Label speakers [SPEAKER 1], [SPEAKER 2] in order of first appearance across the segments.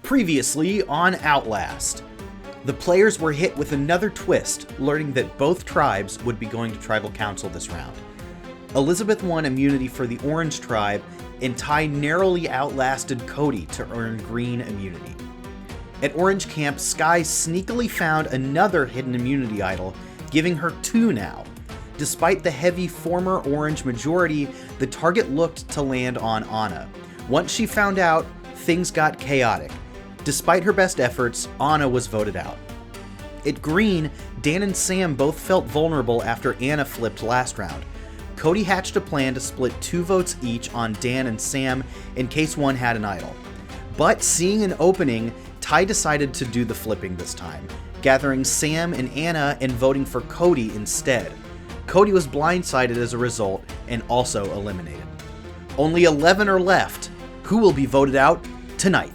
[SPEAKER 1] Previously on Outlast. The players were hit with another twist, learning that both tribes would be going to tribal council this round. Elizabeth won immunity for the Orange tribe, and Ty narrowly outlasted Cody to earn green immunity. At Orange Camp, Skye sneakily found another hidden immunity idol, giving her 2 now. Despite the heavy former Orange majority, the target looked to land on Anna. Once she found out, things got chaotic. Despite her best efforts, Anna was voted out. At Green, Dan and Sam both felt vulnerable after Anna flipped last round. Cody hatched a plan to split 2 votes each on Dan and Sam in case one had an idol. But seeing an opening, Ty decided to do the flipping this time, gathering Sam and Anna and voting for Cody instead. Cody was blindsided as a result and also eliminated. Only 11 are left. Who will be voted out tonight?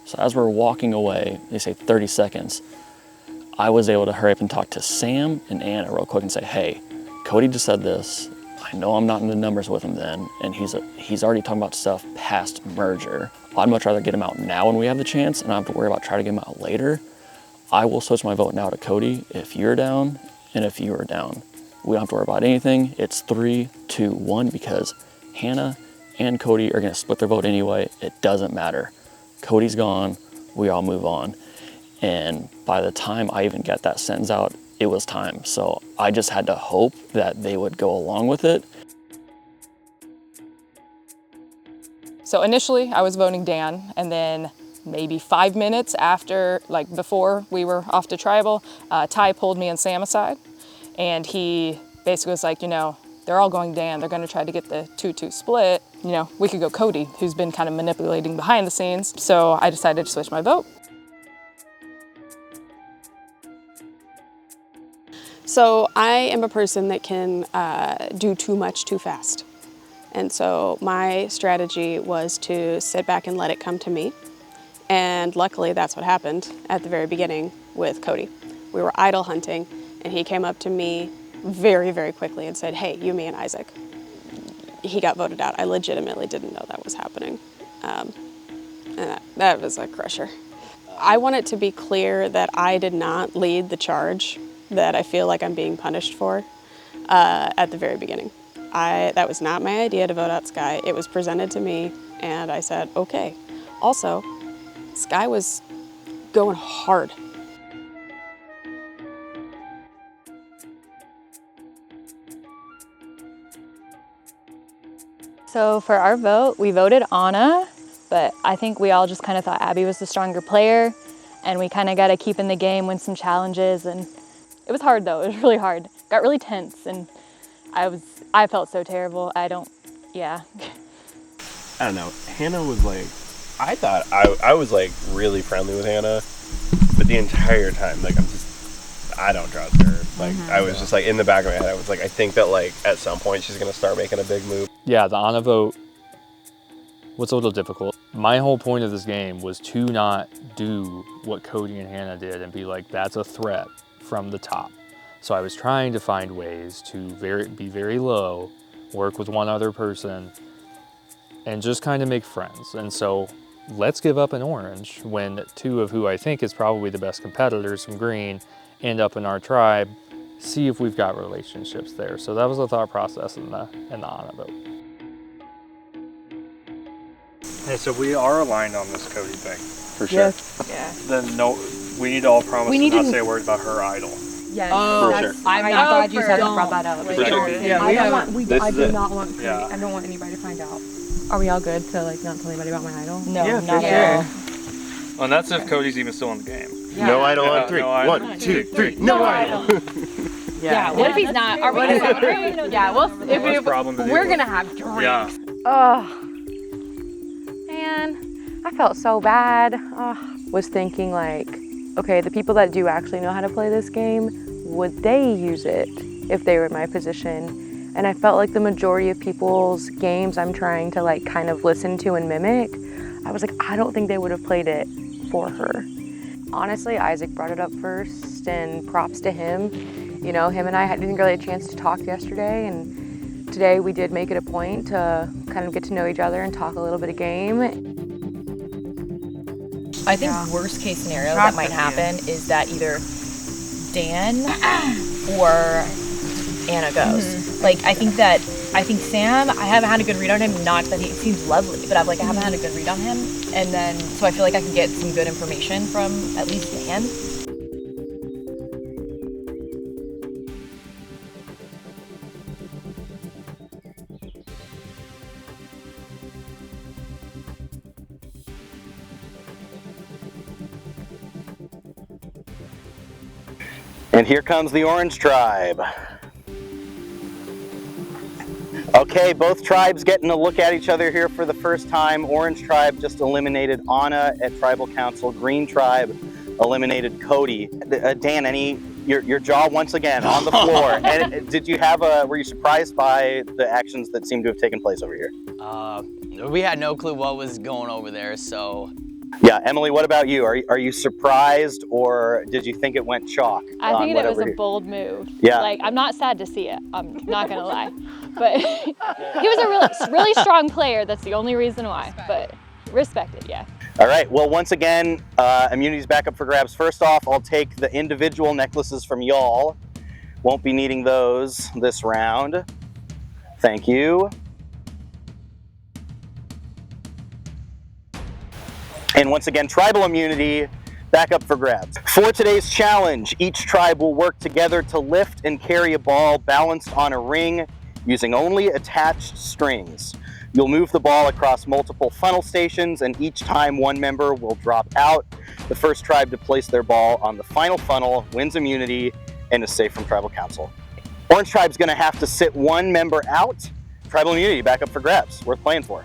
[SPEAKER 2] So as we're walking away, they say 30 seconds, I was able to hurry up and talk to Sam and Anna real quick and say, hey, Cody just said this. I know I'm not in the numbers with him then, and he's already talking about stuff past merger. I'd much rather get him out now when we have the chance and I don't have to worry about trying to get him out later. I will switch my vote now to Cody if you're down and if you are down. We don't have to worry about anything. It's 3, 2, 1 because Hannah and Cody are gonna split their vote anyway. It doesn't matter. Cody's gone, we all move on. And by the time I even get that sentence out, it was time. So I just had to hope that they would go along with it.
[SPEAKER 3] So initially I was voting Dan, and then maybe 5 minutes after, like before we were off to tribal, Ty pulled me and Sam aside, and he basically was like, you know, they're all going Dan, they're gonna try to get the 2-2 split. You know, we could go Cody, who's been kind of manipulating behind the scenes. So I decided to switch my vote.
[SPEAKER 4] So I am a person that can do too much too fast. And so my strategy was to sit back and let it come to me. And luckily that's what happened at the very beginning with Cody. We were idol hunting and he came up to me very, very quickly and said, hey, you, me, and Isaac. He got voted out. I legitimately didn't know that was happening. And that was a crusher. I want it to be clear that I did not lead the charge that I feel like I'm being punished for at the very beginning. That was not my idea to vote out Skye. It was presented to me and I said, okay. Also, Skye was going hard.
[SPEAKER 5] So for our vote, we voted Anna, but I think we all just kind of thought Abby was the stronger player, and we kind of got to keep in the game, win some challenges, and it was hard though. It was really hard. Got really tense, and I felt so terrible. Yeah.
[SPEAKER 6] I don't know. Hannah was like, I thought I was like really friendly with Hannah, but the entire time, like I don't trust her. Like I was just like in the back of my head, I was like, I think that like at some point she's gonna start making a big move.
[SPEAKER 7] Yeah, the Anna vote was a little difficult. My whole point of this game was to not do what Cody and Hannah did and be like, that's a threat from the top. So I was trying to find ways to be very low, work with one other person, and just kind of make friends. And so let's give up an orange when 2 of who I think is probably the best competitors from green end up in our tribe, see if we've got relationships there. So that was the thought process in the Anna vote.
[SPEAKER 8] Hey, so we are aligned on this Cody thing.
[SPEAKER 2] For sure.
[SPEAKER 3] Yeah.
[SPEAKER 8] Then no, we need to all promise to not say a word about her idol.
[SPEAKER 9] Yes.
[SPEAKER 2] For sure.
[SPEAKER 9] I'm glad you said brought that up.
[SPEAKER 2] For sure.
[SPEAKER 8] Yeah,
[SPEAKER 9] I don't want. I do
[SPEAKER 6] it.
[SPEAKER 9] not want.
[SPEAKER 8] Yeah.
[SPEAKER 9] I don't want anybody to find out. Are we all good to like not tell anybody about my idol?
[SPEAKER 3] No,
[SPEAKER 8] Yeah,
[SPEAKER 3] not
[SPEAKER 8] for
[SPEAKER 3] at all.
[SPEAKER 8] Well, and that's if Cody's even still in the game.
[SPEAKER 6] No idol
[SPEAKER 8] Yeah,
[SPEAKER 6] on 3.
[SPEAKER 8] no idol.
[SPEAKER 6] 1, 2, 3. No idol.
[SPEAKER 9] Yeah. What if he's not? Are we gonna celebrate? Yeah. Well,
[SPEAKER 8] Less problem to deal
[SPEAKER 9] we're
[SPEAKER 8] with.
[SPEAKER 9] gonna have drinks.
[SPEAKER 8] Yeah.
[SPEAKER 10] Oh, man, I felt so bad. Was thinking like, okay, the people that do actually know how to play this game, would they use it if they were in my position? And I felt like the majority of people's games I'm trying to like kind of listen to and mimic, I was like, I don't think they would have played it for her. Honestly, Isaac brought it up first, and props to him. You know, him and I didn't really have a chance to talk yesterday, and today we did make it a point to kind of get to know each other and talk a little bit of game.
[SPEAKER 11] I think worst case scenario that might happen is that either Dan or Anna goes. Like I think Sam, I haven't had a good read on him. Not that he seems lovely, but I haven't had a good read on him. And then so I feel like I can get some good information from at least Dan.
[SPEAKER 1] And here comes the Orange Tribe. Okay, both tribes getting a look at each other here for the first time. Orange Tribe just eliminated Anna at Tribal Council. Green Tribe eliminated Cody. Dan, your jaw once again on the floor. And did you have were you surprised by the actions that seem to have taken place over here?
[SPEAKER 12] We had no clue what was going over there, so.
[SPEAKER 1] Yeah, Emily, what about you? Are you surprised, or did you think it went chalk?
[SPEAKER 5] I think it was a bold move.
[SPEAKER 1] Yeah.
[SPEAKER 5] Like, I'm not sad to see it. I'm not gonna lie, but he was a really strong player. That's the only reason why. But respected, yeah.
[SPEAKER 1] All right. Well, once again, immunity's back up for grabs. First off, I'll take the individual necklaces from y'all. Won't be needing those this round. Thank you. And once again, tribal immunity back up for grabs. For today's challenge, each tribe will work together to lift and carry a ball balanced on a ring using only attached strings. You'll move the ball across multiple funnel stations, and each time one member will drop out. The first tribe to place their ball on the final funnel wins immunity and is safe from Tribal Council. Orange Tribe's gonna have to sit one member out. Tribal immunity back up for grabs. Worth playing for.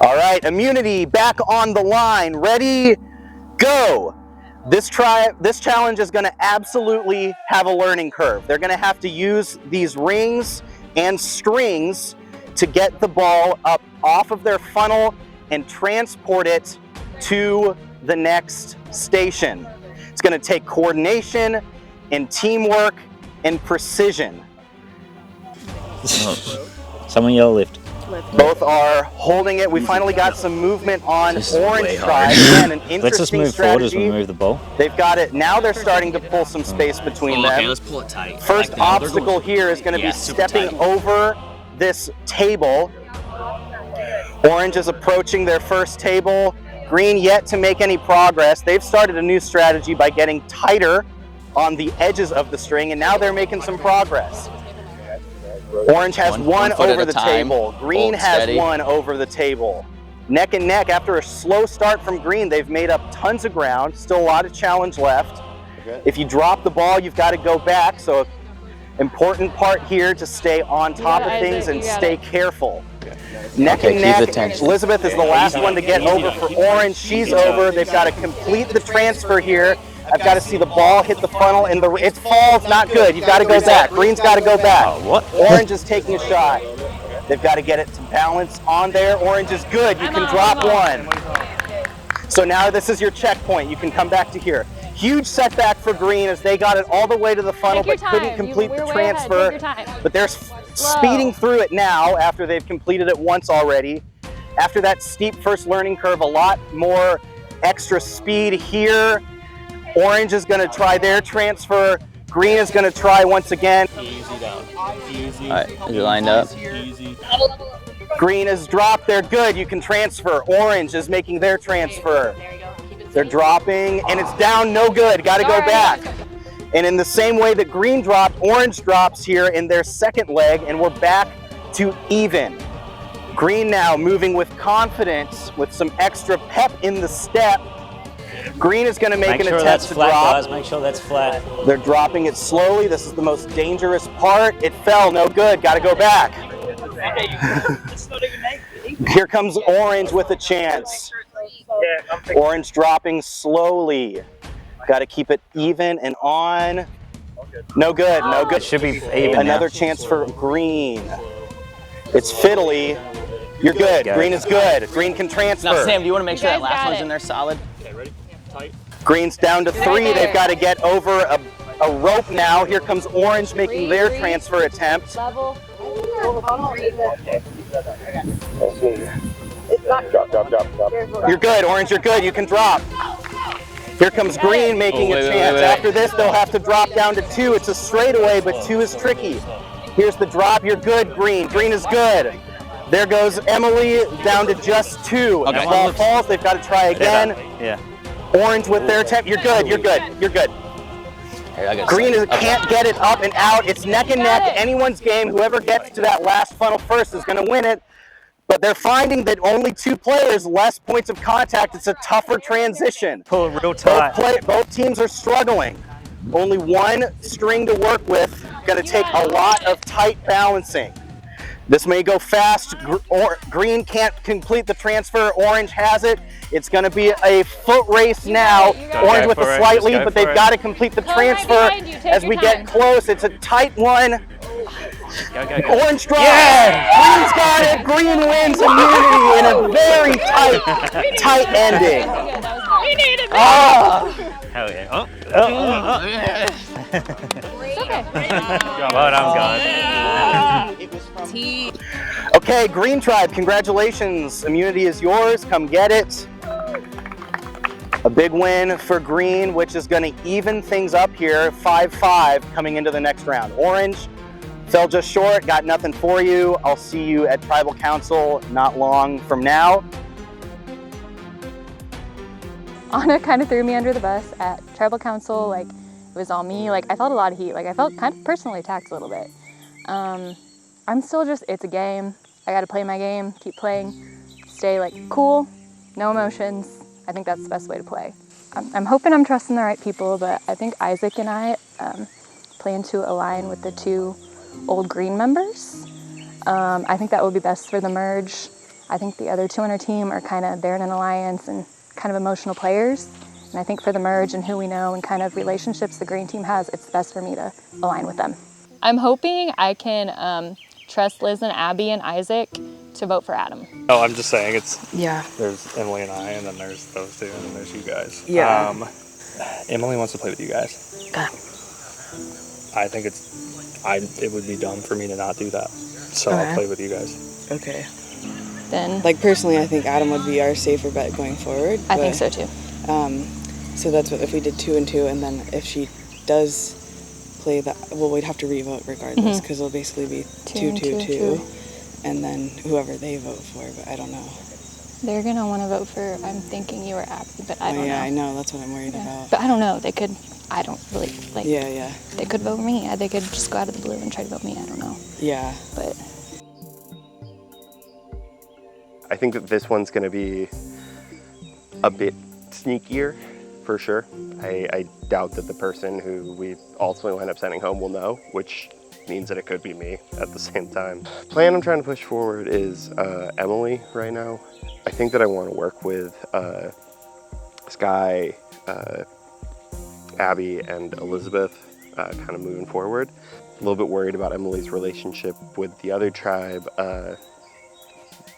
[SPEAKER 1] All right, immunity back on the line. Ready, go. This challenge is going to absolutely have a learning curve. They're going to have to use these rings and strings to get the ball up off of their funnel and transport it to the next station. It's going to take coordination and teamwork and precision.
[SPEAKER 13] Someone yell lift.
[SPEAKER 1] Both are holding it. We finally got some movement on Orange Tribe. Again, an interesting
[SPEAKER 13] Let's just move
[SPEAKER 1] strategy.
[SPEAKER 13] forward as we move the ball.
[SPEAKER 1] They've got it. Now they're starting to pull some space between them.
[SPEAKER 12] Okay, let's pull it tight.
[SPEAKER 1] First obstacle here is going to be stepping over this table. Orange is approaching their first table. Green yet to make any progress. They've started a new strategy by getting tighter on the edges of the string, and now they're making some progress. Orange has one over the table. Green has one over the table. Neck and neck. After a slow start from Green, they've made up tons of ground. Still a lot of challenge left. If you drop the ball, you've got to go back. So important part here to stay on top of things and stay careful. Neck and neck. Elizabeth is the last one to get over for Orange. She's over. They've got to complete the transfer here. I've got to see the ball hit the funnel, and it falls not good. You've got to go back. Green's got to go back. Orange is taking a shot. They've got to get it to balance on there. Orange is good. You can drop one. So now this is your checkpoint. You can come back to here. Huge setback for Green as they got it all the way to the funnel but couldn't complete the transfer. But they're speeding through it now after they've completed it once already. After that steep first learning curve, a lot more extra speed here. Orange is going to try their transfer.
[SPEAKER 14] Green is going to try once again.
[SPEAKER 2] Easy down. Easy.
[SPEAKER 12] All right, is it lined up?
[SPEAKER 2] Easy.
[SPEAKER 14] Green is dropped. They're good. You can transfer. Orange is making their transfer. They're dropping, and it's down. No good. Got to go back. And in the same way that green dropped, orange drops here in their second leg, and we're back to even. Green now moving with confidence, with some extra pep in the step. Green is going to make an attempt to drop.
[SPEAKER 13] Guys. Make sure that's flat.
[SPEAKER 14] They're dropping it slowly. This is the most dangerous part. It fell, no good. Got to go back. Here comes orange with a chance. Orange dropping slowly. Got to keep it even and on. No good, no good.
[SPEAKER 13] It should be even.
[SPEAKER 14] Another chance for green. It's fiddly. You're good. Green is good. Green can transfer.
[SPEAKER 12] Now, Sam, do you want to make sure that last one's in there solid?
[SPEAKER 2] Okay, ready? Tight.
[SPEAKER 14] Green's down to 3. They've got to get over a rope now. Here comes orange making their transfer attempt.
[SPEAKER 5] Level.
[SPEAKER 14] You're good, orange, you're good. You can drop. Here comes green making a chance. After this, they'll have to drop down to 2. It's a straightaway, but 2 is tricky. Here's the drop. You're good, green. Green is good. There goes Emily down to just 2.
[SPEAKER 12] Okay.
[SPEAKER 14] The ball falls. They've got to try again.
[SPEAKER 13] Yeah.
[SPEAKER 14] Orange with their attempt. You're good. You're good. You're good. Green can't get it up and out. It's neck and neck. Anyone's game. Whoever gets to that last funnel first is going to win it. But they're finding that only 2 players, less points of contact. It's a tougher transition.
[SPEAKER 13] Pull real tight.
[SPEAKER 14] Both teams are struggling. Only 1 string to work with. Going to take a lot of tight balancing. This may go fast. Green can't complete the transfer. Orange has it. It's going to be a foot race now. Orange with a slight lead, but they've got to complete the transfer as we get close. It's a tight one. Orange draws. Yeah. Green's got it. Green wins immunity in a very tight ending.
[SPEAKER 5] We needed
[SPEAKER 13] Hell yeah. Well, I'm gone.
[SPEAKER 14] Okay, Green Tribe, congratulations. Immunity is yours. Come get it. A big win for Green, which is going to even things up here, 5-5 coming into the next round. Orange fell just short, got nothing for you. I'll see you at Tribal Council not long from now.
[SPEAKER 5] Anna kind of threw me under the bus at Tribal Council. Like, it was all me. Like, I felt a lot of heat. Like, I felt kind of personally attacked a little bit. I'm still just, it's a game. I got to play my game, keep playing, stay like cool, no emotions. I think that's the best way to play. I'm hoping I'm trusting the right people, but I think Isaac and I plan to align with the 2 old green members. I think that would be best for the merge. I think the other 2 on our team are kind of, they're in an alliance and kind of emotional players. And I think for the merge and who we know and kind of relationships the green team has, it's best for me to align with them. I'm hoping I can trust Liz and Abby and Isaac to vote for Adam.
[SPEAKER 8] Oh, I'm just saying it's,
[SPEAKER 9] Yeah.
[SPEAKER 8] there's Emily and I, and then there's those 2, and then there's you guys.
[SPEAKER 9] Yeah.
[SPEAKER 8] Emily wants to play with you guys.
[SPEAKER 9] Okay.
[SPEAKER 8] I think it would be dumb for me to not do that. So
[SPEAKER 9] Okay.
[SPEAKER 8] I'll play with you guys.
[SPEAKER 9] Okay.
[SPEAKER 5] Then
[SPEAKER 9] Like personally, I think Adam would be our safer bet going forward.
[SPEAKER 5] I think so too.
[SPEAKER 9] So that's what if we did 2 and 2, and then if she does play that, well, we'd have to re-vote regardless because it'll basically be 2-2-2, and then whoever they vote for. But I don't know.
[SPEAKER 5] They're gonna want to vote for. I'm thinking you or Abby, but I don't know.
[SPEAKER 9] Yeah, I know. That's what I'm worried about.
[SPEAKER 5] But I don't know. They could. I don't really like.
[SPEAKER 9] Yeah.
[SPEAKER 5] They could vote me. They could just go out of the blue and try to vote me. I don't know.
[SPEAKER 9] Yeah.
[SPEAKER 5] But
[SPEAKER 6] I think that this one's going to be a bit sneakier, for sure. I doubt that the person who we ultimately wind up sending home will know, which means that it could be me at the same time. The plan I'm trying to push forward is Emily right now. I think that I want to work with Sky, Abby, and Elizabeth kind of moving forward. A little bit worried about Emily's relationship with the other tribe.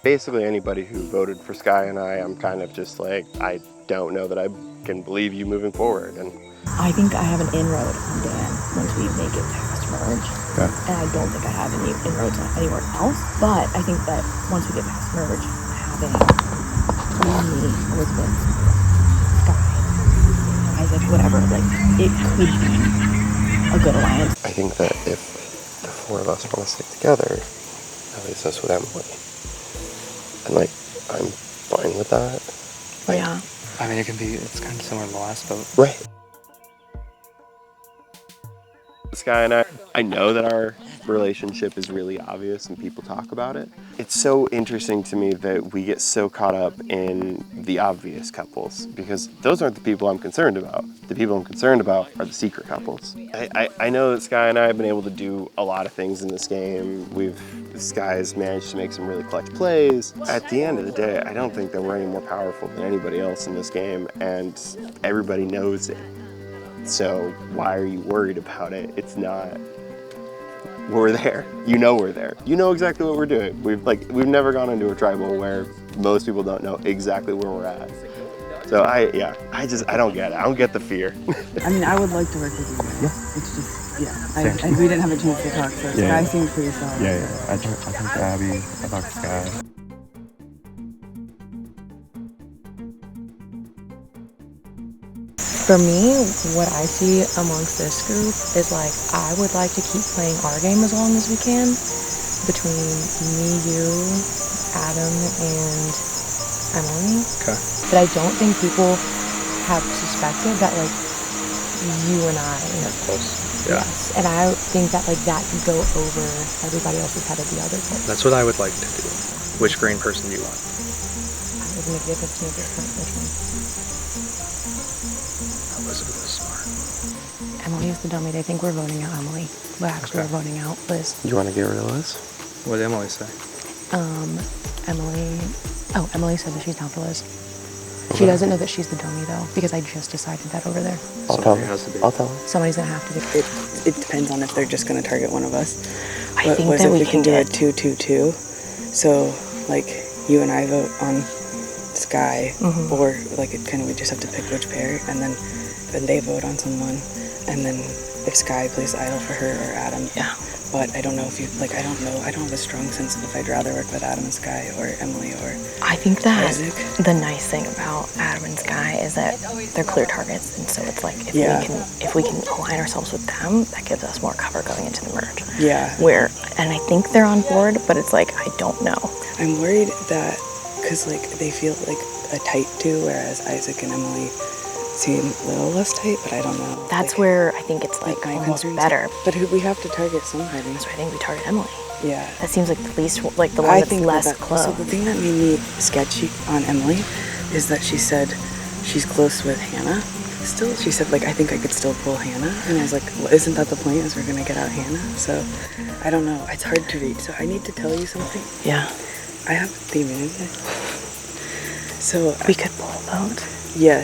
[SPEAKER 6] Basically anybody who voted for Sky and I'm kind of just like, I don't know that I can believe you moving forward. And
[SPEAKER 15] I think I have an inroad on Dan once we make it past merge.
[SPEAKER 6] Okay.
[SPEAKER 15] And I don't think I have any inroads on anywhere else. But I think that once we get past merge, having me, Elizabeth, Sky, Isaac, whatever, like it could be a good alliance.
[SPEAKER 6] I think that if the four of us want to stick together, at least that's with Emily. And like, I'm fine with that. Like,
[SPEAKER 15] Yeah.
[SPEAKER 8] I mean, it's kind of similar to the last vote.
[SPEAKER 6] Right. Sky and I know that our relationship is really obvious and people talk about it. It's so interesting to me that we get so caught up in the obvious couples because those aren't the people I'm concerned about. The people I'm concerned about are the secret couples. I know that Sky and I have been able to do a lot of things in this game. Sky's managed to make some really clutch plays. At the end of the day, I don't think that we're any more powerful than anybody else in this game, and everybody knows it. So why are you worried about it? It's not, we're there. You know we're there. You know exactly what we're doing. We've never gone into a tribal where most people don't know exactly where we're at. So I don't get it. I don't get the fear.
[SPEAKER 9] I mean, I would like to work with you guys.
[SPEAKER 6] Yeah.
[SPEAKER 9] It's just, we didn't have a chance to talk, so Sky seemed pretty solid.
[SPEAKER 6] Yeah. I talked to Abby, I talked to Sky.
[SPEAKER 15] For me, what I see amongst this group is like, I would like to keep playing our game as long as we can, between me, you, Adam, and Emily.
[SPEAKER 8] Okay.
[SPEAKER 15] But I don't think people have suspected that like you and I are close.
[SPEAKER 8] Yeah.
[SPEAKER 15] Yes. And I think that like that could go over everybody else's head of the other place.
[SPEAKER 8] That's what I would like to do. Which green person do you want?
[SPEAKER 15] It doesn't make a difference to me at this point, which one.
[SPEAKER 8] Elizabeth is smart.
[SPEAKER 15] Emily is the dummy. They think we're voting out Emily. But actually we're voting out Liz.
[SPEAKER 6] You want to get rid of Liz?
[SPEAKER 8] What did Emily say?
[SPEAKER 15] Emily said that she's down for Liz. She doesn't know that she's the dummy though, because I just decided that over there.
[SPEAKER 6] I'll tell her.
[SPEAKER 15] Somebody's gonna have to do
[SPEAKER 9] It depends on if they're just going to target one of us.
[SPEAKER 15] I think that we can
[SPEAKER 9] do a
[SPEAKER 15] get
[SPEAKER 9] 2-2-2. So, like, you and I vote on Sky, or like we just have to pick which pair, and then they vote on someone, and then if Sky plays idol for her or Adam.
[SPEAKER 15] Yeah.
[SPEAKER 9] But I don't know if I don't have a strong sense of if I'd rather work with Adam and Sky or Emily or
[SPEAKER 15] I think that
[SPEAKER 9] Isaac.
[SPEAKER 15] the nice thing about Adam and Sky is that they're clear targets, and so it's like if we can align ourselves with them, that gives us more cover going into the merge.
[SPEAKER 9] Yeah.
[SPEAKER 15] And I think they're on board, but it's like I don't know.
[SPEAKER 9] I'm worried that because like they feel like a tight two, whereas Isaac and Emily seem a little less tight, but I don't know.
[SPEAKER 15] That's where I think it's like almost better.
[SPEAKER 9] But we have to target somebody.
[SPEAKER 15] So I think we target Emily.
[SPEAKER 9] Yeah.
[SPEAKER 15] That seems like the least, like the one that's less close.
[SPEAKER 9] So the thing that made me sketchy on Emily is that she said she's close with Hannah. Still, she said like I think I could still pull Hannah, and I was like, well, isn't that the point? Is we're gonna get out Hannah? So I don't know. It's hard to read. So I need to tell you something.
[SPEAKER 15] Yeah.
[SPEAKER 9] I have the immunity. So
[SPEAKER 15] we could pull a vote.
[SPEAKER 9] Yeah,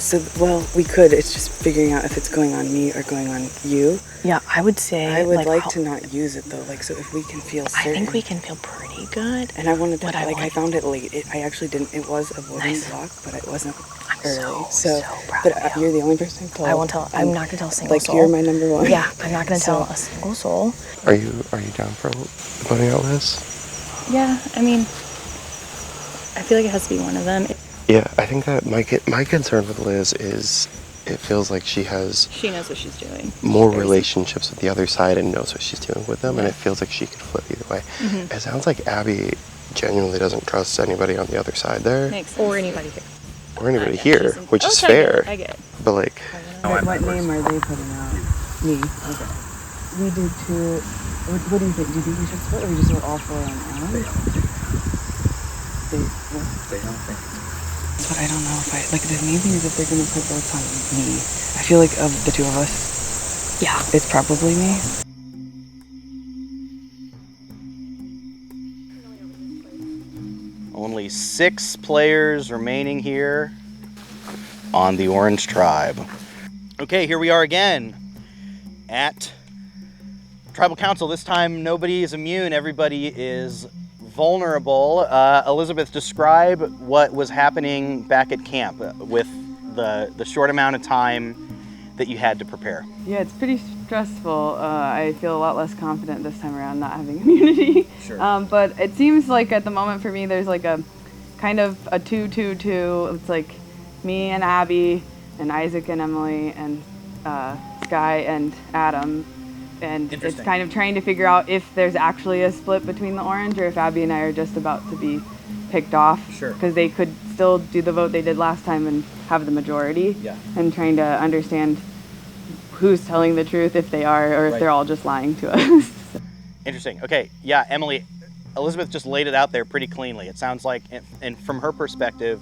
[SPEAKER 9] we could. It's just figuring out if it's going on me or going on you.
[SPEAKER 15] Yeah, I would say...
[SPEAKER 9] I would like to not use it, though. Like, so if we can feel certain...
[SPEAKER 15] I think we can feel pretty good.
[SPEAKER 9] And I wanted to... I found it late. I actually didn't... It was a voting block, but it wasn't early. So proud of you. You're the only person I've told.
[SPEAKER 15] I won't tell... I'm not going to tell a single soul.
[SPEAKER 9] Like, you're my number one.
[SPEAKER 15] Yeah, I'm not going to tell a single soul.
[SPEAKER 6] Are you down for voting out Liz?
[SPEAKER 5] Yeah, I mean, I feel like it has to be one of them.
[SPEAKER 6] Yeah, I think that my concern with Liz is it feels like she knows
[SPEAKER 5] what she's doing.
[SPEAKER 6] More relationships with the other side and knows what she's doing with them, and it feels like she could flip either way. It sounds like Abby genuinely doesn't trust anybody on the other side there.
[SPEAKER 5] Or anybody here.
[SPEAKER 6] Or anybody here, which is fair.
[SPEAKER 5] I get it.
[SPEAKER 6] But like...
[SPEAKER 9] What name are they putting out? Me. Okay. We did two... What do you think? Do you think we should split, or we just vote all four on Alan?
[SPEAKER 8] They don't think.
[SPEAKER 9] That's what I don't know if the main thing is if they're going to put votes on me. I feel like of the two of us,
[SPEAKER 15] yeah,
[SPEAKER 9] it's probably me.
[SPEAKER 1] Only 6 players remaining here on the Orange Tribe. Okay, here we are again at Tribal Council. This time nobody is immune, everybody is vulnerable. Elizabeth, describe what was happening back at camp with the short amount of time that you had to prepare.
[SPEAKER 16] Yeah, it's pretty stressful. I feel a lot less confident this time around not having immunity.
[SPEAKER 1] Sure.
[SPEAKER 16] But it seems like at the moment for me there's like a kind of a 2-2-2. It's like me and Abby and Isaac and Emily and Sky and Adam. And it's kind of trying to figure out if there's actually a split between the orange or if Abby and I are just about to be picked off.
[SPEAKER 1] Sure.
[SPEAKER 16] Because they could still do the vote they did last time and have the majority.
[SPEAKER 1] Yeah.
[SPEAKER 16] And trying to understand who's telling the truth, if they are, or if they're all just lying to us.
[SPEAKER 1] Interesting. Okay, yeah, Emily, Elizabeth just laid it out there pretty cleanly. It sounds like, and from her perspective,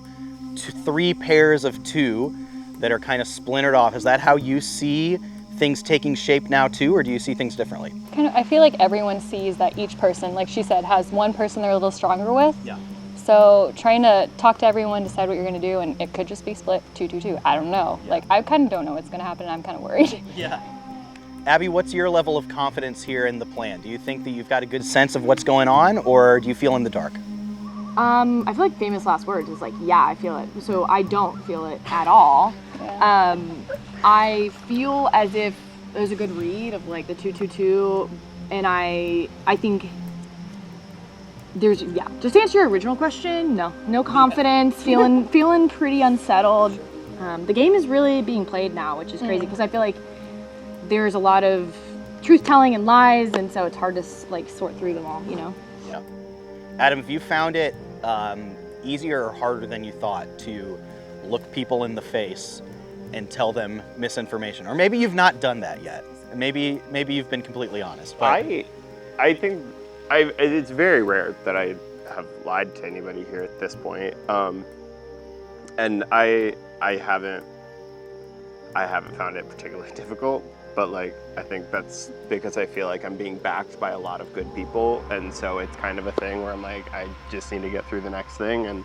[SPEAKER 1] 3 pairs of 2 that are kind of splintered off. Is that how you see things taking shape now too, or do you see things differently?
[SPEAKER 5] Kind of, I feel like everyone sees that each person, like she said, has one person they're a little stronger with.
[SPEAKER 1] Yeah.
[SPEAKER 5] So trying to talk to everyone, decide what you're going to do, and it could just be split 2-2-2. I don't know.
[SPEAKER 1] Yeah.
[SPEAKER 5] Like, I kind of don't know what's going to happen, and I'm kind of worried.
[SPEAKER 1] Yeah. Abby, what's your level of confidence here in the plan? Do you think that you've got a good sense of what's going on, or do you feel in the dark?
[SPEAKER 3] I feel like famous last words is like, yeah, I feel it. So I don't feel it at all.
[SPEAKER 5] Yeah.
[SPEAKER 3] I feel as if there's a good read of like the 2-2-2, and I think there's, yeah, just to answer your original question, no confidence, feeling pretty unsettled. The game is really being played now, which is crazy because I feel like there's a lot of truth telling and lies, and so it's hard to like sort through them all, you know?
[SPEAKER 1] Yeah. Adam, have you found it easier or harder than you thought to look people in the face and tell them misinformation? Or maybe you've not done that yet. Maybe you've been completely honest. But
[SPEAKER 6] I think it's very rare that I have lied to anybody here at this point. And I haven't found it particularly difficult, but like I think that's because I feel like I'm being backed by a lot of good people, and so it's kind of a thing where I'm like, I just need to get through the next thing and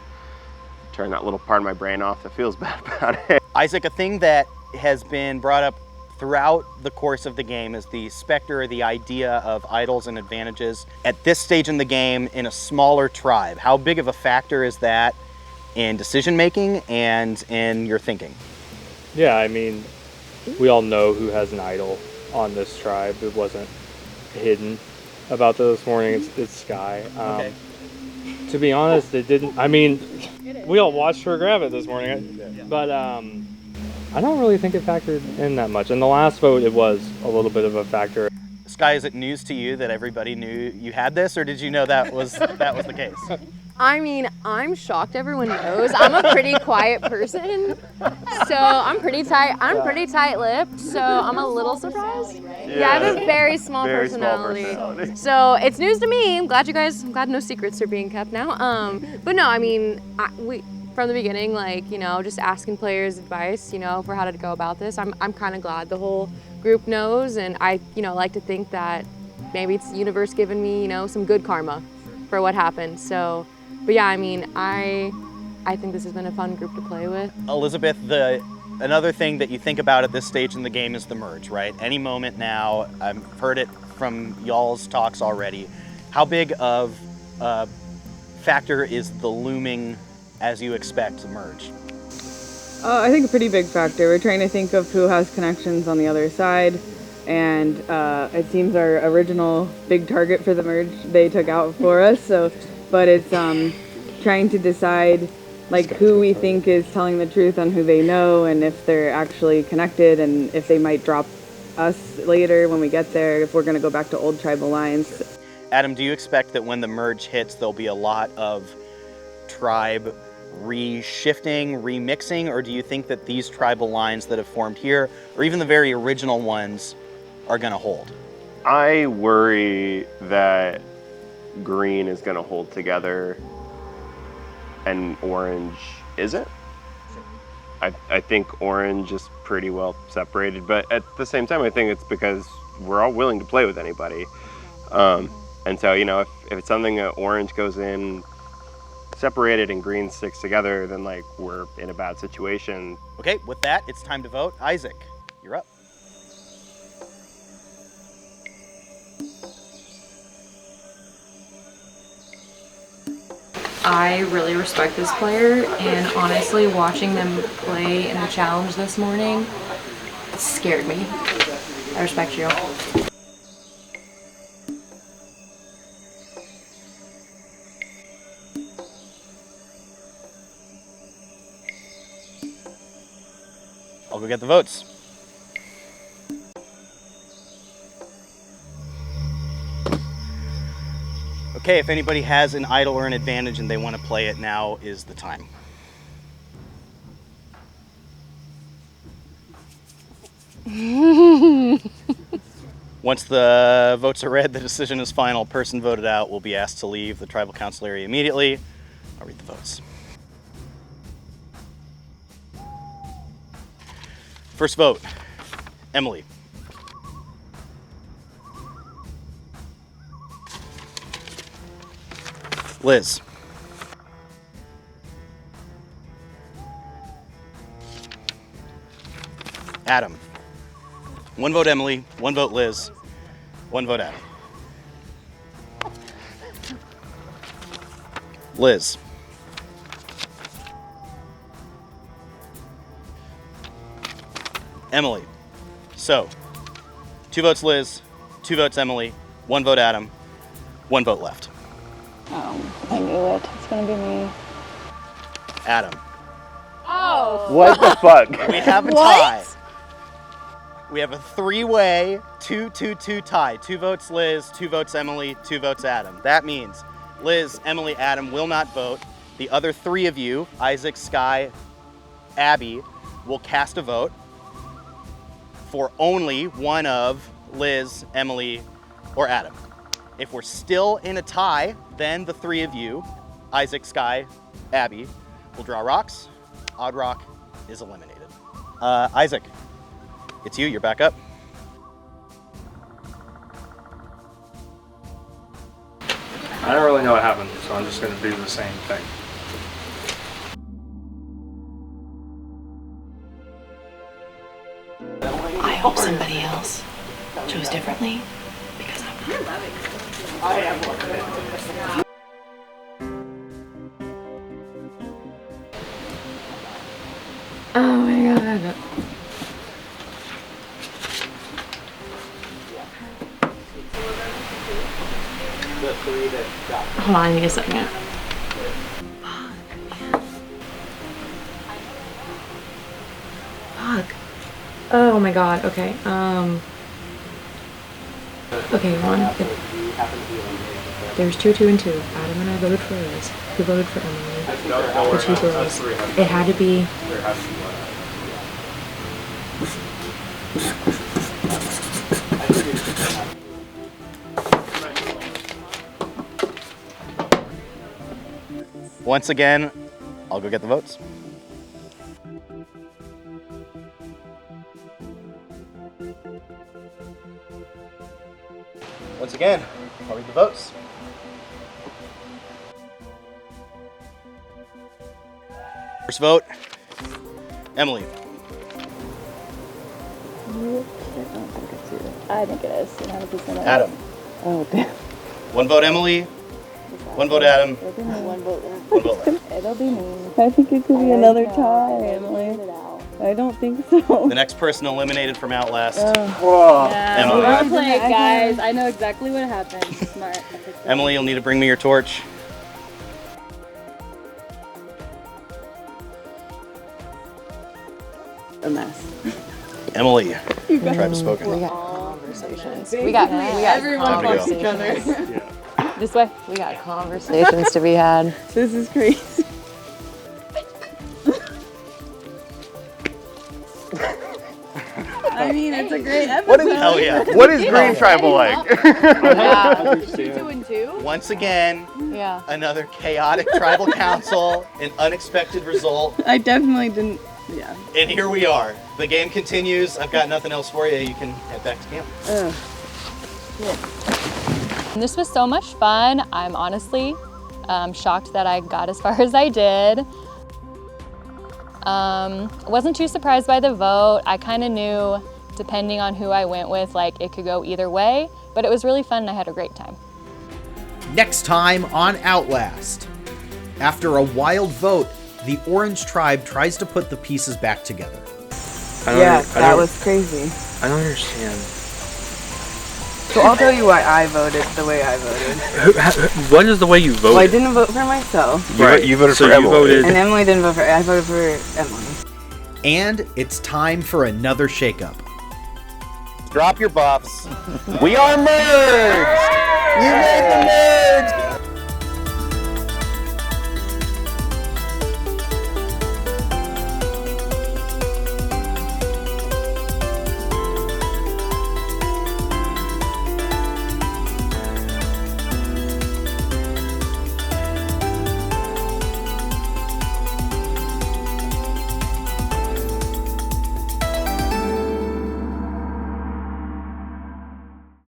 [SPEAKER 6] turn that little part of my brain off that feels bad about it.
[SPEAKER 1] Isaac, a thing that has been brought up throughout the course of the game is the specter or the idea of idols and advantages. At this stage in the game, in a smaller tribe, how big of a factor is that in decision making and in your thinking?
[SPEAKER 8] Yeah, I mean, we all know who has an idol on this tribe. It wasn't hidden about this morning. It's Sky.
[SPEAKER 1] Okay.
[SPEAKER 8] To be honest, it didn't. I mean, we all watched her grab it this morning, but I don't really think it factored in that much. In the last vote, it was a little bit of a factor.
[SPEAKER 1] Sky, is it news to you that everybody knew you had this, or did you know that was the case?
[SPEAKER 10] I mean, I'm shocked everyone knows. I'm a pretty quiet person, so I'm pretty tight-lipped, so I'm a little surprised. Yeah, I have a very small personality. So it's news to me. I'm glad no secrets are being kept now. But no, I mean, from the beginning, like, you know, just asking players advice, you know, for how to go about this. I'm kind of glad the whole group knows, and I, you know, like to think that maybe it's the universe giving me, you know, some good karma for what happened. So, but yeah, I mean, I think this has been a fun group to play with.
[SPEAKER 1] Elizabeth, another thing that you think about at this stage in the game is the merge, right? Any moment now. I've heard it from y'all's talks already. How big of a factor is the looming, as you expect, merge?
[SPEAKER 16] I think a pretty big factor. We're trying to think of who has connections on the other side, and it seems our original big target for the merge they took out for us. So, but it's trying to decide like who we think is telling the truth on who they know, and if they're actually connected, and if they might drop us later when we get there, if we're going to go back to old tribal lines.
[SPEAKER 1] Adam, do you expect that when the merge hits, there'll be a lot of tribe reshifting, remixing, or do you think that these tribal lines that have formed here, or even the very original ones, are going to hold?
[SPEAKER 6] I worry that green is going to hold together and orange isn't. I think orange is pretty well separated, but at the same time, I think it's because we're all willing to play with anybody. And so, you know, if it's something that orange goes in separated and green sticks together, then like we're in a bad situation.
[SPEAKER 1] Okay, with that, it's time to vote. Isaac, you're up.
[SPEAKER 15] I really respect this player, and honestly, watching them play in the challenge this morning, it scared me. I respect you.
[SPEAKER 1] I'll go get the votes.
[SPEAKER 14] Okay, if anybody has an idol or an advantage and they want to play it, now is the time. Once the votes are read, the decision is final. Person voted out will be asked to leave the tribal council area immediately. I'll read the votes. First vote, Emily. Liz. Adam. 1 vote Emily, 1 vote Liz, 1 vote Adam. Liz. Emily. So, 2 votes Liz, 2 votes Emily, 1 vote Adam, 1 vote left.
[SPEAKER 5] Oh, I knew it. It's gonna be me.
[SPEAKER 14] Adam.
[SPEAKER 5] Oh!
[SPEAKER 6] What the fuck?
[SPEAKER 14] We have a tie. We have a 3-way 2-2-2 tie. 2 votes Liz, 2 votes Emily, 2 votes Adam. That means Liz, Emily, Adam will not vote. The other 3 of you, Isaac, Sky, Abby, will cast a vote for only one of Liz, Emily, or Adam. If we're still in a tie, then the 3 of you, Isaac, Sky, Abby, will draw rocks. Odd rock is eliminated. Isaac, it's you, you're back up.
[SPEAKER 8] I don't really know what happened, so I'm just gonna do the same thing.
[SPEAKER 15] I hope somebody else chose differently because I'm not. Oh my god. Hold on, I need a second. Fuck. Oh my god, okay. Okay, there's 2, 2, and 2. Adam and I voted for Liz. Who voted for Emily? The 2 girls. It had to be.
[SPEAKER 14] Once again, I'll go get the votes. Once again, I'll read the votes. First vote, Emily.
[SPEAKER 5] I think it is. 100%.
[SPEAKER 14] Adam.
[SPEAKER 5] Oh, damn.
[SPEAKER 14] 1 vote Emily, 1 vote Adam,
[SPEAKER 5] 1 vote left.
[SPEAKER 14] 1 vote left.
[SPEAKER 5] It'll be me. I think it could be another tie, Emily. I don't think so.
[SPEAKER 14] The next person eliminated from Outlast,
[SPEAKER 5] Yeah,
[SPEAKER 14] Emily.
[SPEAKER 5] well played, guys. I know exactly what happened. Smart.
[SPEAKER 14] Emily, you'll need to bring me your torch.
[SPEAKER 9] A mess.
[SPEAKER 14] Emily, tribe has spoken.
[SPEAKER 4] We got conversations. We got
[SPEAKER 14] Everyone
[SPEAKER 4] conversations.
[SPEAKER 14] each
[SPEAKER 5] other. This way.
[SPEAKER 4] We got conversations to be had.
[SPEAKER 9] This is crazy. I mean, it's a great episode.
[SPEAKER 6] What is, hell yeah. What is Green Tribal like?
[SPEAKER 4] Yeah. 2, 2, and 2.
[SPEAKER 14] Once again,
[SPEAKER 4] Yeah.
[SPEAKER 14] another chaotic tribal council, an unexpected result.
[SPEAKER 9] I definitely didn't. Yeah.
[SPEAKER 14] And here we are. The game continues. I've got nothing else for you. You can head back to camp.
[SPEAKER 5] This was so much fun. I'm honestly shocked that I got as far as I did. Wasn't too surprised by the vote. I kind of knew, depending on who I went with, like it could go either way, but it was really fun and I had a great time.
[SPEAKER 1] Next time on Outlast. After a wild vote, the Orange Tribe tries to put the pieces back together.
[SPEAKER 9] Yeah, that was crazy.
[SPEAKER 7] I don't understand.
[SPEAKER 9] So I'll tell you why I voted the way I voted.
[SPEAKER 7] What is the way you voted?
[SPEAKER 9] Well, I didn't vote for myself.
[SPEAKER 6] You voted for Emily.
[SPEAKER 7] Voted.
[SPEAKER 9] And Emily didn't vote for. I voted for Emily.
[SPEAKER 1] And it's time for another shakeup.
[SPEAKER 14] Drop your buffs. We are merged! You made the merge!